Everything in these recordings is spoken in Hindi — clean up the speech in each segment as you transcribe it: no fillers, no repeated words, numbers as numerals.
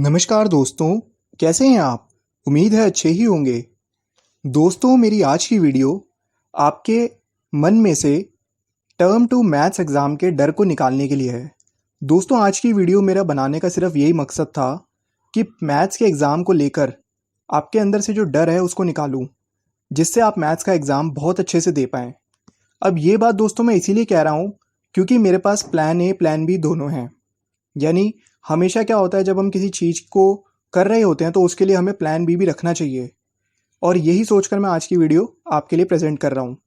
नमस्कार दोस्तों, कैसे हैं आप? उम्मीद है अच्छे ही होंगे। दोस्तों, मेरी आज की वीडियो आपके मन में से टर्म 2 मैथ्स एग्ज़ाम के डर को निकालने के लिए है। दोस्तों, आज की वीडियो मेरा बनाने का सिर्फ यही मकसद था कि मैथ्स के एग्ज़ाम को लेकर आपके अंदर से जो डर है उसको निकालूं, जिससे आप मैथ्स का एग्ज़ाम बहुत अच्छे से दे पाएँ। अब ये बात दोस्तों मैं इसीलिए कह रहा हूँ क्योंकि मेरे पास प्लान ए, प्लान बी दोनों हैं। यानी हमेशा क्या होता है, जब हम किसी चीज़ को कर रहे होते हैं तो उसके लिए हमें प्लान बी भी रखना चाहिए, और यही सोचकर मैं आज की वीडियो आपके लिए प्रेजेंट कर रहा हूँ।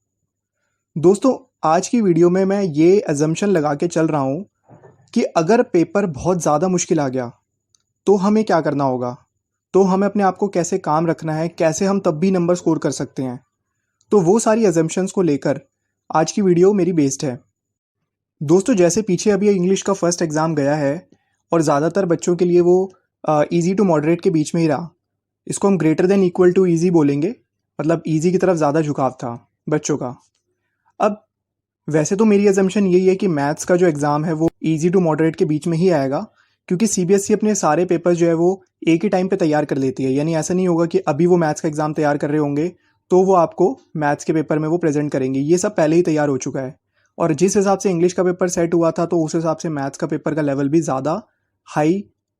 दोस्तों, आज की वीडियो में मैं ये अजम्पशन लगा के चल रहा हूँ कि अगर पेपर बहुत ज़्यादा मुश्किल आ गया तो हमें क्या करना होगा, तो हमें अपने आप को कैसे काम रखना है, कैसे हम तब भी नंबर स्कोर कर सकते हैं। तो वो सारी अजम्पशंस को लेकर आज की वीडियो मेरी बेस्ड है। दोस्तों, जैसे पीछे अभी इंग्लिश का फर्स्ट एग्ज़ाम गया है और ज़्यादातर बच्चों के लिए वो इजी टू मॉडरेट के बीच में ही रहा। इसको हम greater than equal to easy बोलेंगे, मतलब इजी की तरफ ज़्यादा झुकाव था बच्चों का। अब वैसे तो मेरी अजम्पशन यही है कि मैथ्स का जो एग्ज़ाम है वो इजी टू मॉडरेट के बीच में ही आएगा, क्योंकि सीबीएसई अपने सारे पेपर जो है वो एक ही टाइम पे तैयार कर लेती है। यानी ऐसा नहीं होगा कि अभी वो मैथ्स का एग्ज़ाम तैयार कर रहे होंगे तो वो आपको मैथ्स के पेपर में वो प्रेजेंट करेंगे। ये सब पहले ही तैयार हो चुका है, और जिस हिसाब से इंग्लिश का पेपर सेट हुआ था तो उस हिसाब से मैथ्स का पेपर का लेवल भी ज़्यादा हाई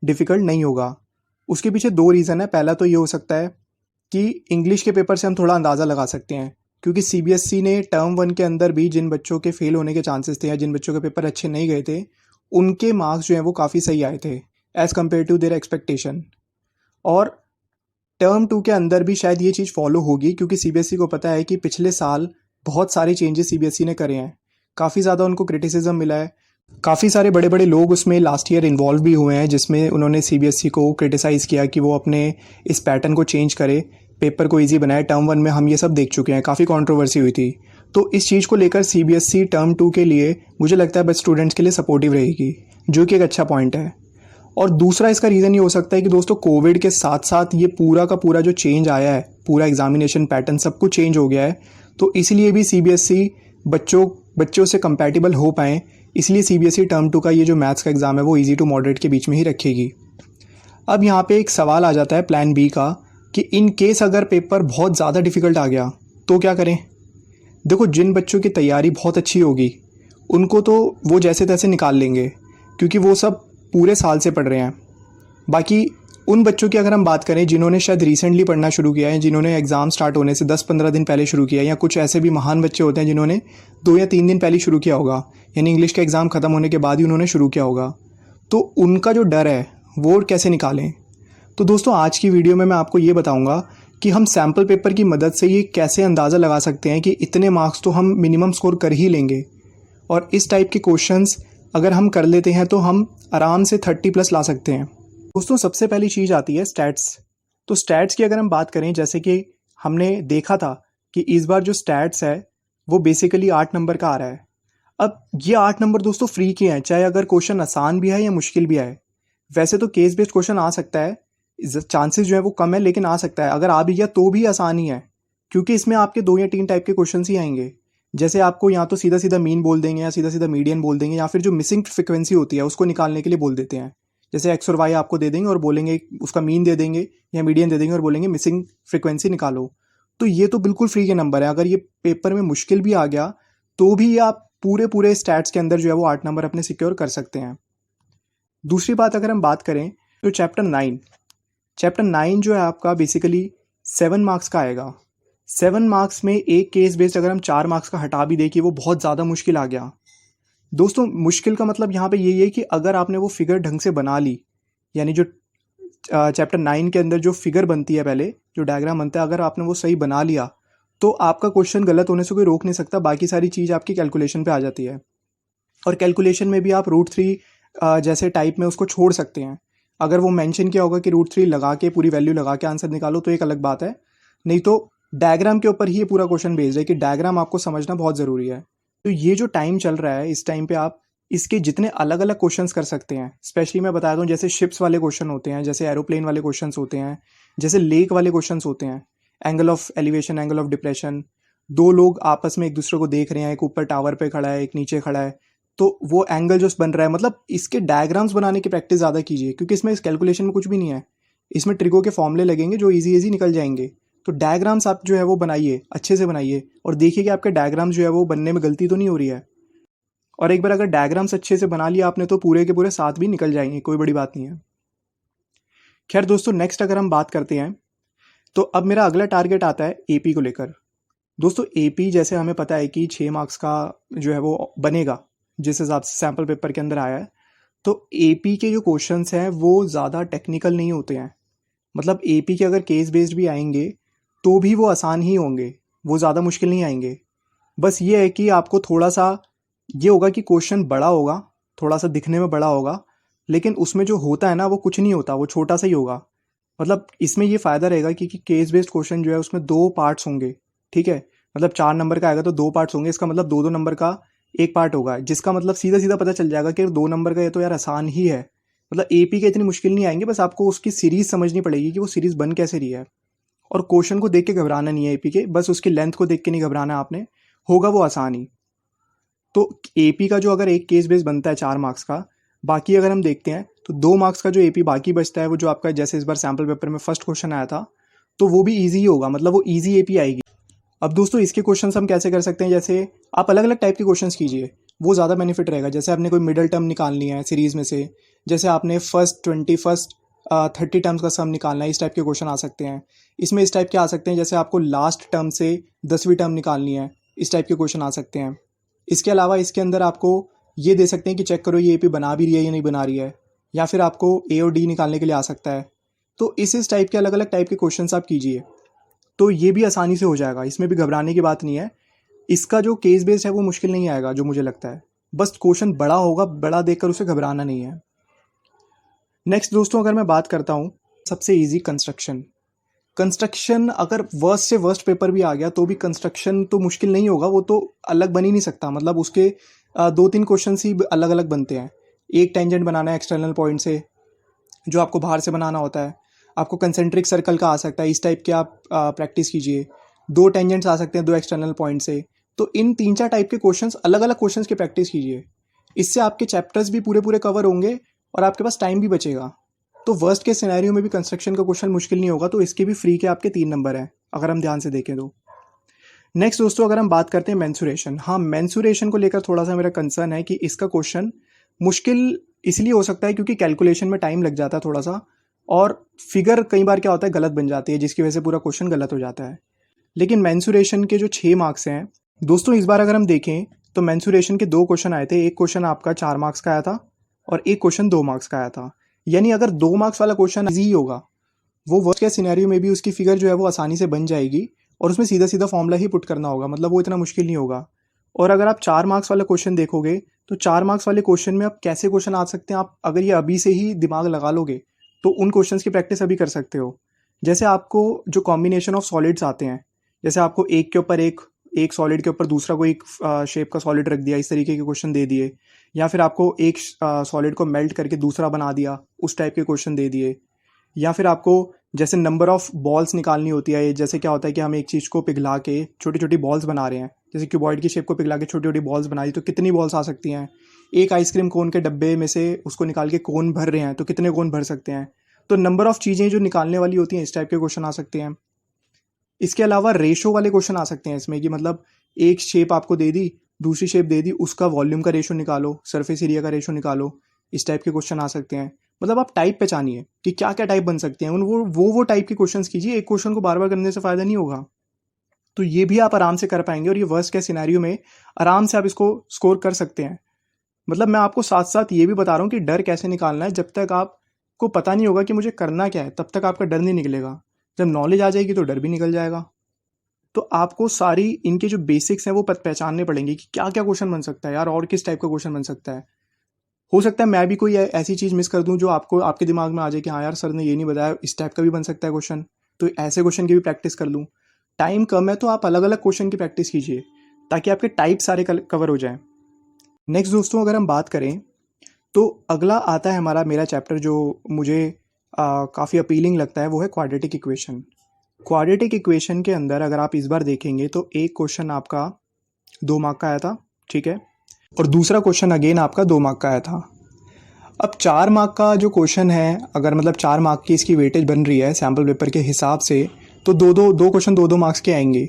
डिफ़िकल्ट नहीं होगा। उसके पीछे दो रीज़न है। पहला तो ये हो सकता है कि इंग्लिश के पेपर से हम थोड़ा अंदाज़ा लगा सकते हैं, क्योंकि सीबीएसई ने टर्म 1 के अंदर भी जिन बच्चों के फेल होने के चांसेस थे या जिन बच्चों के पेपर अच्छे नहीं गए थे, उनके मार्क्स जो हैं वो काफ़ी सही आए थे as compare to their expectation. और टर्म 2 के अंदर भी शायद ये चीज़ फॉलो होगी, क्योंकि सीबीएसई को पता है कि पिछले साल बहुत सारे चेंजेस सीबीएसई ने करे हैं। काफ़ी ज़्यादा उनको क्रिटिसिज्म मिला है। काफ़ी सारे बड़े बड़े लोग उसमें लास्ट ईयर इन्वॉल्व भी हुए हैं, जिसमें उन्होंने सीबीएसई को क्रिटिसाइज़ किया कि वो अपने इस पैटर्न को चेंज करे, पेपर को ईजी बनाए। टर्म 1 में हम ये सब देख चुके हैं, काफ़ी कंट्रोवर्सी हुई थी। तो इस चीज़ को लेकर सीबीएसई टर्म 2 के लिए मुझे लगता है बस स्टूडेंट्स के लिए सपोर्टिव रहेगी, जो कि एक अच्छा पॉइंट है। और दूसरा इसका रीज़न ये हो सकता है कि दोस्तों, कोविड के साथ साथ ये पूरा का पूरा जो चेंज आया है, पूरा एग्जामिनेशन पैटर्न सब कुछ चेंज हो गया है। तो इसलिए भी सीबीएसई बच्चों से कंपैटिबल हो पाएँ, इसलिए सीबीएसई टर्म 2 का ये जो मैथ्स का एग्ज़ाम है वो इजी टू मॉडरेट के बीच में ही रखेगी। अब यहाँ पे एक सवाल आ जाता है प्लान बी का, कि इन केस अगर पेपर बहुत ज़्यादा डिफ़िकल्ट आ गया तो क्या करें। देखो, जिन बच्चों की तैयारी बहुत अच्छी होगी उनको तो वो जैसे तैसे निकाल लेंगे, क्योंकि वो सब पूरे साल से पढ़ रहे हैं। बाकी उन बच्चों की अगर हम बात करें जिन्होंने शायद रिसेंटली पढ़ना शुरू किया है, जिन्होंने एग्ज़ाम स्टार्ट होने से 10-15 दिन पहले शुरू किया है, या कुछ ऐसे भी महान बच्चे होते हैं जिन्होंने 2 या 3 दिन पहले शुरू किया होगा, यानी इंग्लिश का एग्ज़ाम ख़त्म होने के बाद ही उन्होंने शुरू किया होगा, तो उनका जो डर है वो कैसे निकालें। तो दोस्तों, आज की वीडियो में मैं आपको ये बताऊंगा कि हम सैम्पल पेपर की मदद से ये कैसे अंदाज़ा लगा सकते हैं कि इतने मार्क्स तो हम मिनिमम स्कोर कर ही लेंगे, और इस टाइप के क्वेश्चंस अगर हम कर लेते हैं तो हम आराम से 30+ ला सकते हैं। दोस्तों, सबसे पहली चीज़ आती है स्टैट्स। तो स्टैट्स की अगर हम बात करें, जैसे कि हमने देखा था कि इस बार जो स्टैट्स है वो बेसिकली 8 नंबर का आ रहा है। अब ये 8 नंबर दोस्तों फ्री के हैं, चाहे अगर क्वेश्चन आसान भी है या मुश्किल भी है। वैसे तो केस बेस्ड क्वेश्चन आ सकता है, चांसेस जो है वो कम है, लेकिन आ सकता है। अगर आ भी गया तो भी आसान ही है, क्योंकि इसमें आपके 2 या 3 टाइप के क्वेश्चन ही आएंगे। जैसे आपको या तो सीधा सीधा मीन बोल देंगे, या सीधा सीधा मीडियन बोल देंगे, या फिर जो मिसिंग फ्रिक्वेंसी होती है उसको निकालने के लिए बोल देते हैं। जैसे एक्स और वाई आपको दे देंगे और बोलेंगे, उसका मीन दे देंगे या मीडियन दे देंगे और बोलेंगे मिसिंग फ्रिक्वेंसी निकालो। तो ये तो बिल्कुल फ्री के नंबर है। अगर ये पेपर में मुश्किल भी आ गया तो भी आप पूरे पूरे स्टैट्स के अंदर जो है वो 8 नंबर अपने सिक्योर कर सकते हैं। दूसरी बात अगर हम बात करें तो चैप्टर 9 जो है आपका बेसिकली 7 मार्क्स का आएगा। 7 मार्क्स में एक केस बेस्ड अगर हम 4 मार्क्स का हटा भी दें कि वो बहुत ज़्यादा मुश्किल आ गया। दोस्तों, मुश्किल का मतलब यहाँ पे यही है कि अगर आपने वो फिगर ढंग से बना ली, यानी जो चैप्टर 9 के अंदर जो फिगर बनती है, पहले जो डायग्राम बनता है, अगर आपने वो सही बना लिया तो आपका क्वेश्चन गलत होने से कोई रोक नहीं सकता। बाकी सारी चीज़ आपकी कैलकुलेशन पे आ जाती है, और कैलकुलेशन में भी आप √3 जैसे टाइप में उसको छोड़ सकते हैं। अगर वो मेंशन किया होगा कि √3 लगा के पूरी वैल्यू लगा के आंसर निकालो तो एक अलग बात है, नहीं तो डायग्राम के ऊपर ही ये पूरा क्वेश्चन बेस्ड है कि डायग्राम आपको समझना बहुत ज़रूरी है। तो ये जो टाइम चल रहा है, इस टाइम पे आप इसके जितने अलग अलग क्वेश्चंस कर सकते हैं। स्पेशली मैं बता दूं, जैसे शिप्स वाले क्वेश्चन होते हैं, जैसे एरोप्लेन वाले क्वेश्चंस होते हैं, जैसे लेक वाले क्वेश्चंस होते हैं, angle of elevation, angle of depression, दो लोग आपस में एक दूसरे को देख रहे हैं, एक ऊपर टावर पे खड़ा है, एक नीचे खड़ा है, तो वो एंगल जो बन रहा है, मतलब इसके डायग्राम्स बनाने की प्रैक्टिस ज़्यादा कीजिए, क्योंकि इसमें इस कैलकुलेशन में कुछ भी नहीं है। इसमें ट्रिगो के फॉर्मूले लगेंगे जो इजी निकल जाएंगे। तो डायग्राम्स आप जो है वो बनाइए, अच्छे से बनाइए, और देखिए कि आपके डायग्राम्स जो है वो बनने में गलती तो नहीं हो रही है। और एक बार अगर डायग्राम्स अच्छे से बना लिया आपने तो पूरे के पूरे 7 भी निकल जाएंगे, कोई बड़ी बात नहीं है। खैर दोस्तों, नेक्स्ट अगर हम बात करते हैं तो अब मेरा अगला टारगेट आता है एपी को लेकर। दोस्तों एपी जैसे हमें पता है कि 6 मार्क्स का जो है वो बनेगा, जिस हिसाब से सैम्पल पेपर के अंदर आया है। तो एपी के जो क्वेश्चंस हैं वो ज़्यादा टेक्निकल नहीं होते हैं। मतलब एपी के अगर केस बेस्ड भी आएंगे तो भी वो आसान ही होंगे, वो ज़्यादा मुश्किल नहीं आएंगे। बस ये है कि आपको थोड़ा सा ये होगा कि क्वेश्चन बड़ा होगा, थोड़ा सा दिखने में बड़ा होगा, लेकिन उसमें जो होता है ना वो कुछ नहीं होता, वो छोटा सा ही होगा। मतलब इसमें ये फ़ायदा रहेगा कि केस बेस्ड क्वेश्चन जो है उसमें 2 पार्ट्स होंगे, ठीक है। मतलब 4 नंबर का आएगा तो 2 पार्ट्स होंगे, इसका मतलब 2-2 नंबर का एक पार्ट होगा, जिसका मतलब सीधा-सीधा पता चल जाएगा कि 2 नंबर का ये तो यार आसान ही है। मतलब एपी के इतनी मुश्किल नहीं आएंगे, बस आपको उसकी सीरीज़ समझनी पड़ेगी कि वो सीरीज़ बन कैसे रही है। और क्वेश्चन को देख के घबराना नहीं है एपी के, बस उसकी लेंथ को देख के नहीं घबराना आपने, होगा वो आसान ही। तो एपी का जो अगर एक केस बेस बनता है 4 मार्क्स का, बाकी अगर हम देखते हैं तो 2 मार्क्स का जो एपी बाकी बचता है वो जो आपका जैसे इस बार सैम्पल पेपर में फर्स्ट क्वेश्चन आया था, तो वो भी ईजी ही होगा, मतलब वो ईजी एपी आएगी। अब दोस्तों इसके क्वेश्चंस हम कैसे कर सकते हैं, जैसे आप अलग अलग टाइप के क्वेश्चंस कीजिए, वो ज़्यादा बेनिफिट रहेगा। जैसे आपने कोई मिडल टर्म निकालनी है सीरीज़ में से, जैसे आपने फर्स्ट 30 टर्म्स का सम निकालना है, इस टाइप के क्वेश्चन आ सकते हैं। इसमें इस टाइप के आ सकते हैं, जैसे आपको लास्ट टर्म से 10वीं टर्म निकालनी है, इस टाइप के क्वेश्चन आ सकते हैं। इसके अलावा इसके अंदर आपको ये दे सकते हैं कि चेक करो ये एपी बना भी रही है या नहीं बना रही है, या फिर आपको ए और डी निकालने के लिए आ सकता है। तो इस टाइप के अलग अलग टाइप के क्वेश्चंस आप कीजिए, तो ये भी आसानी से हो जाएगा, इसमें भी घबराने की बात नहीं है। इसका जो केस बेस्ड है वो मुश्किल नहीं आएगा जो मुझे लगता है, बस क्वेश्चन बड़ा होगा, बड़ा देखकर उसे घबराना नहीं है। नेक्स्ट दोस्तों अगर मैं बात करता हूँ सबसे इजी कंस्ट्रक्शन। कंस्ट्रक्शन अगर वर्स्ट से वर्स्ट पेपर भी आ गया तो भी कंस्ट्रक्शन तो मुश्किल नहीं होगा, वो तो अलग बन ही नहीं सकता। मतलब उसके 2-3 क्वेश्चन ही अलग अलग बनते हैं। एक टेंजेंट बनाना है एक्सटर्नल पॉइंट से, जो आपको बाहर से बनाना होता है। आपको कंसेंट्रिक सर्कल का आ सकता है, इस टाइप के आप प्रैक्टिस कीजिए। 2 टेंजेंट्स आ सकते हैं 2 एक्सटर्नल पॉइंट से। तो इन 3-4 टाइप के क्वेश्चंस, अलग अलग क्वेश्चंस की प्रैक्टिस कीजिए। इससे आपके चैप्टर्स भी पूरे पूरे कवर होंगे और आपके पास टाइम भी बचेगा। तो वर्स्ट के सिनेरियो में भी कंस्ट्रक्शन का क्वेश्चन मुश्किल नहीं होगा, तो इसके भी फ्री के आपके 3 नंबर हैं अगर हम ध्यान से देखें तो। नेक्स्ट दोस्तों अगर हम बात करते हैं मेंसुरेशन। हाँ, मेंसुरेशन को लेकर थोड़ा सा मेरा कंसर्न है कि इसका क्वेश्चन मुश्किल इसलिए हो सकता है क्योंकि कैलकुलेशन में टाइम लग जाता है थोड़ा सा, और फिगर कई बार क्या होता है गलत बन जाती है, जिसकी वजह से पूरा क्वेश्चन गलत हो जाता है। लेकिन मेंसुरेशन के जो 6 मार्क्स हैं दोस्तों, इस बार अगर हम देखें तो मेंसुरेशन के 2 क्वेश्चन आए थे। एक क्वेश्चन आपका 4 मार्क्स का आया था और एक क्वेश्चन 2 मार्क्स का आया था। यानी अगर 2 मार्क्स वाला क्वेश्चन ईजी ही होगा, वो वर्स्ट के सिनेरियो में भी उसकी फिगर जो है वो आसानी से बन जाएगी और उसमें सीधा सीधा फॉर्मूला ही पुट करना होगा, मतलब वो इतना मुश्किल नहीं होगा। और अगर आप 4 मार्क्स वाला क्वेश्चन देखोगे तो 4 मार्क्स वाले क्वेश्चन में आप कैसे क्वेश्चन आ सकते हैं, आप अगर ये अभी से ही दिमाग लगा लोगे तो उन क्वेश्चंस की प्रैक्टिस अभी कर सकते हो। जैसे आपको जो कॉम्बिनेशन ऑफ सॉलिड्स आते हैं, जैसे आपको एक के ऊपर एक सॉलिड के ऊपर दूसरा कोई शेप का सॉलिड रख दिया, इस तरीके के क्वेश्चन दे दिए, या फिर आपको एक सॉलिड को मेल्ट करके दूसरा बना दिया, उस टाइप के क्वेश्चन दे दिए। या फिर आपको जैसे नंबर ऑफ बॉल्स निकालनी होती है, जैसे क्या होता है कि हम एक चीज़ को पिघला के छोटी छोटी बॉल्स बना रहे हैं, जैसे क्यूबॉइड की शेप को पिघला के छोटी छोटी बॉल्स बना दी तो कितनी बॉल्स आ सकती हैं। एक आइसक्रीम कोन के डब्बे में से उसको निकाल के कोन भर रहे हैं तो कितने कोन भर सकते हैं। तो नंबर ऑफ चीज़ें जो निकालने वाली होती हैं, इस टाइप के क्वेश्चन आ सकते हैं। इसके अलावा रेशो वाले क्वेश्चन आ सकते हैं इसमें, कि मतलब एक शेप आपको दे दी, दूसरी शेप दे दी, उसका वॉल्यूम का रेशो निकालो, सरफेस एरिया का रेशो निकालो, इस टाइप के क्वेश्चन आ सकते हैं। मतलब आप टाइप पहचानिए कि क्या क्या टाइप बन सकते हैं, उन वो टाइप के क्वेश्चंस कीजिए। एक क्वेश्चन को बार बार करने से फ़ायदा नहीं होगा। तो ये भी आप आराम से कर पाएंगे और ये वर्स्ट के सिनेरियो में आराम से आप इसको स्कोर कर सकते हैं। मतलब मैं आपको साथ साथ ये भी बता रहा हूँ कि डर कैसे निकालना है। जब तक आपको पता नहीं होगा कि मुझे करना क्या है, तब तक आपका डर नहीं निकलेगा। जब नॉलेज आ जाएगी तो डर भी निकल जाएगा। तो आपको सारी इनके जो बेसिक्स हैं वो पहचानने पड़ेंगे कि क्या क्या क्वेश्चन बन सकता है यार, और किस टाइप का क्वेश्चन बन सकता है। हो सकता है मैं भी कोई ऐसी चीज़ मिस कर दूं जो आपको आपके दिमाग में आ जाए कि हाँ यार सर ने ये नहीं बताया, इस टाइप का भी बन सकता है क्वेश्चन, तो ऐसे क्वेश्चन की भी प्रैक्टिस कर लूँ। टाइम कम है तो आप अलग अलग क्वेश्चन की प्रैक्टिस कीजिए ताकि आपके टाइप सारे कवर हो जाएं। नेक्स्ट दोस्तों अगर हम बात करें तो अगला आता है हमारा मेरा चैप्टर जो मुझे काफ़ी अपीलिंग लगता है, वो है क्वाड्रेटिक इक्वेशन। क्वाड्रेटिक इक्वेशन के अंदर अगर आप इस बार देखेंगे तो एक क्वेश्चन आपका 2 मार्क का आया था, ठीक है। और दूसरा क्वेश्चन अगेन आपका 2 मार्क का आया था। अब 4 मार्क का जो क्वेश्चन है, अगर मतलब 4 मार्क की इसकी वेटेज बन रही है सैम्पल पेपर के हिसाब से, तो दो क्वेश्चन 2 मार्क्स के आएंगे।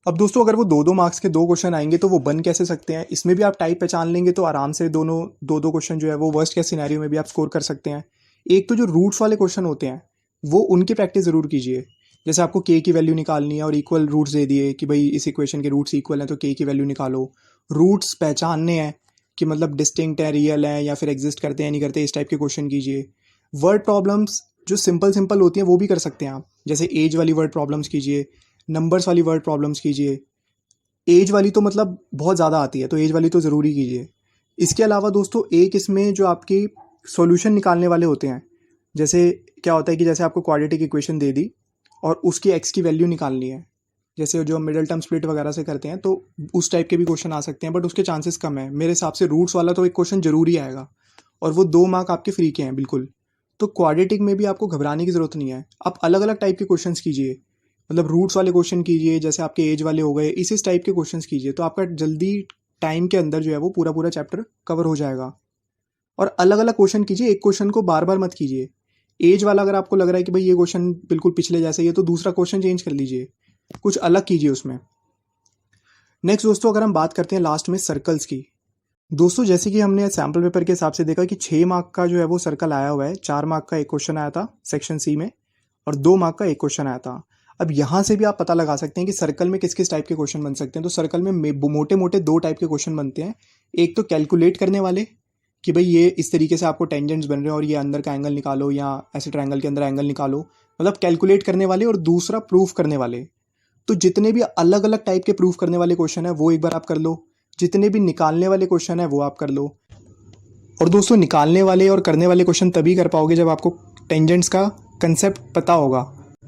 अब दोस्तों अगर वो 2 मार्क्स के 2 क्वेश्चन आएंगे तो वो बन कैसे सकते हैं? इसमें भी आप टाइप पहचान लेंगे तो आराम से दोनों 2 क्वेश्चन जो है वो वर्स्ट केस सिनेरियो में भी आप स्कोर कर सकते हैं। एक तो जो रूट्स वाले क्वेश्चन होते हैं वो उनकी प्रैक्टिस ज़रूर कीजिए। जैसे आपको के की वैल्यू निकालनी है और इक्वल रूट्स दे दिए कि भाई इस इक्वेशन के रूट्स इक्वल हैं तो के की वैल्यू निकालो। रूट्स पहचानने हैं कि मतलब डिस्टिंक्ट है, रियल है या फिर एग्जिस्ट करते हैं नहीं करते, इस टाइप के क्वेश्चन कीजिए। वर्ड प्रॉब्लम्स जो सिंपल होती हैं वो भी कर सकते हैं आप, जैसे एज वाली वर्ड प्रॉब्लम्स कीजिए, नंबर्स वाली वर्ड प्रॉब्लम्स कीजिए। एज वाली तो मतलब बहुत ज़्यादा आती है तो एज वाली तो ज़रूरी कीजिए। इसके अलावा दोस्तों एक इसमें जो आपकी सॉल्यूशन निकालने वाले होते हैं, जैसे क्या होता है कि जैसे आपको क्वाड्रेटिक इक्वेशन दे दी और उसकी एक्स की वैल्यू निकालनी है, जैसे जो मिडल टर्म स्प्लिट वगैरह से करते हैं, तो उस टाइप के भी क्वेश्चन आ सकते हैं, बट उसके चांसेस कम है मेरे हिसाब से। रूट्स वाला तो एक क्वेश्चन जरूरी आएगा और वो 2 मार्क आपके फ्री के हैं बिल्कुल। तो क्वाड्रेटिक में भी आपको घबराने की ज़रूरत नहीं है, आप अलग अलग टाइप के क्वेश्चंस कीजिए। मतलब रूट्स वाले क्वेश्चन कीजिए, जैसे आपके एज वाले हो गए, इस टाइप के क्वेश्चंस कीजिए, तो आपका जल्दी टाइम के अंदर जो है वो पूरा चैप्टर कवर हो जाएगा। और अलग अलग क्वेश्चन कीजिए, एक क्वेश्चन को बार बार मत कीजिए। एज वाला अगर आपको लग रहा है कि भाई ये क्वेश्चन बिल्कुल पिछले जैसा ही है तो दूसरा क्वेश्चन चेंज कर लीजिए, कुछ अलग कीजिए उसमें। नेक्स्ट दोस्तों अगर हम बात करते हैं लास्ट में सर्कल्स की, दोस्तों जैसे कि हमने सैम्पल पेपर के हिसाब से देखा कि 6 मार्क का जो है वो सर्कल आया हुआ है। 4 मार्क का एक क्वेश्चन आया था सेक्शन सी में और 2 मार्क का एक क्वेश्चन आया था। अब यहाँ से भी आप पता लगा सकते हैं कि सर्कल में किस किस टाइप के क्वेश्चन बन सकते हैं। तो सर्कल में मोटे मोटे 2 टाइप के क्वेश्चन बनते हैं। एक तो कैलकुलेट करने वाले कि भाई ये इस तरीके से आपको टेंजेंट्स बन रहे हैं और ये अंदर का एंगल निकालो या ऐसे ट्रायंगल के अंदर एंगल निकालो, मतलब कैलकुलेट करने वाले। और दूसरा प्रूफ करने वाले। तो जितने भी अलग अलग टाइप के प्रूफ करने वाले क्वेश्चन है वो एक बार आप कर लो, जितने भी निकालने वाले क्वेश्चन है वो आप कर लो। और दोस्तों निकालने वाले और करने वाले क्वेश्चन तभी कर पाओगे जब आपको टेंजेंट्स का कंसेप्ट पता होगा।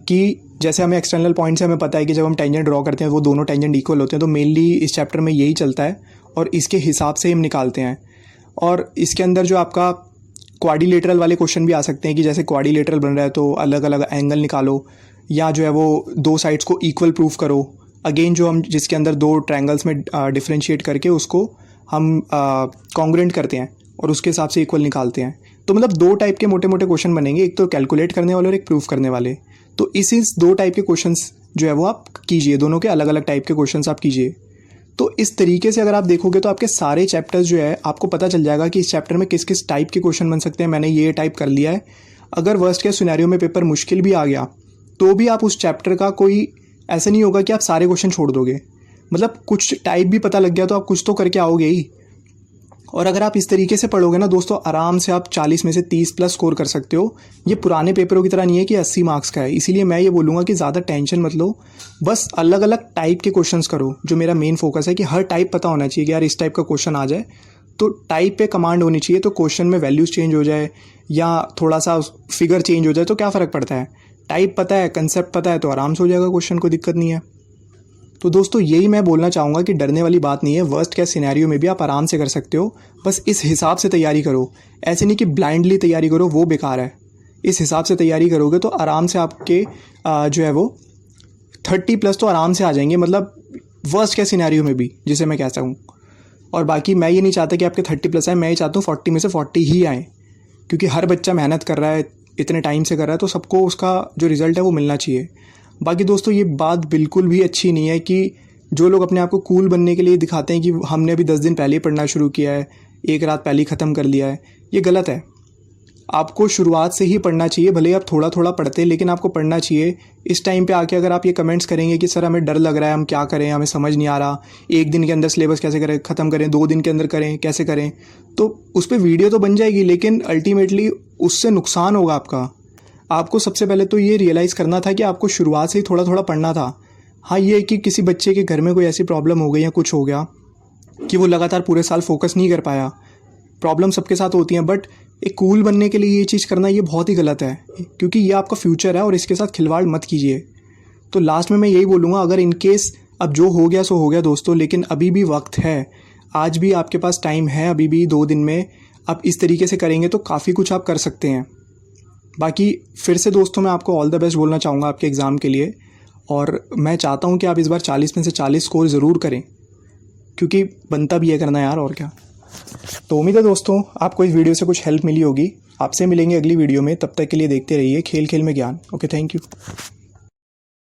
कि जैसे हमें एक्सटर्नल पॉइंट से हमें पता है कि जब हम टेंजेंट ड्रॉ करते हैं वो दोनों टेंजेंट इक्वल होते हैं, तो मेनली इस चैप्टर में यही चलता है और इसके हिसाब से हम निकालते हैं। और इसके अंदर जो आपका क्वाड्रिलेटरल वाले क्वेश्चन भी आ सकते हैं कि जैसे क्वाड्रिलेटरल बन रहा है तो अलग अलग एंगल निकालो, या जो है वो 2 साइड्स को इक्वल प्रूफ करो। अगेन जो हम जिसके अंदर 2 ट्रायंगल्स में डिफरेंशिएट करके उसको हम कॉन्ग्रुएंट करते हैं और उसके हिसाब से इक्वल निकालते हैं। तो मतलब 2 टाइप के मोटे मोटे क्वेश्चन बनेंगे, एक तो कैलकुलेट करने वाले और एक प्रूफ करने वाले। तो इस 2 टाइप के क्वेश्चंस जो है वो आप कीजिए, दोनों के अलग अलग टाइप के क्वेश्चंस आप कीजिए। तो इस तरीके से अगर आप देखोगे तो आपके सारे चैप्टर्स जो है आपको पता चल जाएगा कि इस चैप्टर में किस किस टाइप के क्वेश्चन बन सकते हैं। मैंने ये टाइप कर लिया है। अगर वर्स्ट केस सिनेरियो में पेपर मुश्किल भी आ गया तो भी आप उस चैप्टर का कोई ऐसा नहीं होगा कि आप सारे क्वेश्चन छोड़ दोगे। मतलब कुछ टाइप भी पता लग गया तो आप कुछ तो करके आओगे ही। और अगर आप इस तरीके से पढ़ोगे ना दोस्तों, आराम से आप 40 में से 30 प्लस स्कोर कर सकते हो। ये पुराने पेपरों की तरह नहीं है कि 80 मार्क्स का है। इसीलिए मैं ये बोलूँगा कि ज़्यादा टेंशन मत लो, बस अलग अलग टाइप के क्वेश्चंस करो। जो मेरा मेन फोकस है कि हर टाइप पता होना चाहिए कि यार इस टाइप का क्वेश्चन आ जाए तो टाइप पे कमांड होनी चाहिए, तो क्वेश्चन में वैल्यूज़ चेंज हो जाए या थोड़ा सा फिगर चेंज हो जाए तो क्या फ़र्क पड़ता है। टाइप पता है, कंसेप्ट पता है तो आराम से हो जाएगा क्वेश्चन, कोई दिक्कत नहीं है। तो दोस्तों यही मैं बोलना चाहूँगा कि डरने वाली बात नहीं है। वर्स्ट केस सिनेरियो में भी आप आराम से कर सकते हो, बस इस हिसाब से तैयारी करो। ऐसे नहीं कि ब्लाइंडली तैयारी करो, वो बेकार है। इस हिसाब से तैयारी करोगे तो आराम से आपके जो है वो 30 प्लस तो आराम से आ जाएंगे, मतलब वर्स्ट केस सिनेरियो में भी, जिसे मैं कहता हूँ। और बाकी मैं ये नहीं चाहता कि आपके 30 प्लस आए, मैं ये चाहता हूँ 40 में से 40 ही आए, क्योंकि हर बच्चा मेहनत कर रहा है, इतने टाइम से कर रहा है, तो सबको उसका जो रिज़ल्ट है वो मिलना चाहिए। बाकी दोस्तों ये बात बिल्कुल भी अच्छी नहीं है कि जो लोग अपने आप को कूल बनने के लिए दिखाते हैं कि हमने अभी 10 दिन पहले ही पढ़ना शुरू किया है, एक रात पहले ही ख़त्म कर लिया है, ये गलत है। आपको शुरुआत से ही पढ़ना चाहिए, भले ही आप थोड़ा थोड़ा पढ़ते हैं लेकिन आपको पढ़ना चाहिए। इस टाइम पे आके अगर आप ये कमेंट्स करेंगे कि सर हमें डर लग रहा है, हम क्या करें, हमें समझ नहीं आ रहा, 1 दिन के अंदर सिलेबस कैसे करें, ख़त्म करें, 2 दिन के अंदर करें, कैसे करें, तो उस पर वीडियो तो बन जाएगी लेकिन अल्टीमेटली उससे नुकसान होगा आपका। आपको सबसे पहले तो ये रियलाइज़ करना था कि आपको शुरुआत से ही थोड़ा थोड़ा पढ़ना था। हाँ ये कि किसी बच्चे के घर में कोई ऐसी प्रॉब्लम हो गई या कुछ हो गया कि वो लगातार पूरे साल फोकस नहीं कर पाया, प्रॉब्लम सबके साथ होती हैं, बट एक कूल बनने के लिए ये चीज़ करना ये बहुत ही गलत है, क्योंकि ये आपका फ्यूचर है और इसके साथ खिलवाड़ मत कीजिए। तो लास्ट में मैं यही बोलूँगा, अगर इनकेस अब जो हो गया सो हो गया दोस्तों, लेकिन अभी भी वक्त है, आज भी आपके पास टाइम है, अभी भी 2 दिन में आप इस तरीके से करेंगे तो काफ़ी कुछ आप कर सकते हैं। बाकी फिर से दोस्तों मैं आपको ऑल द बेस्ट बोलना चाहूँगा आपके एग्ज़ाम के लिए, और मैं चाहता हूँ कि आप इस बार 40 में से 40 स्कोर ज़रूर करें, क्योंकि बनता भी है करना यार, और क्या। तो उम्मीद है दोस्तों आपको इस वीडियो से कुछ हेल्प मिली होगी। आपसे मिलेंगे अगली वीडियो में, तब तक के लिए देखते रहिए खेल खेल में ज्ञान। Okay, thank you.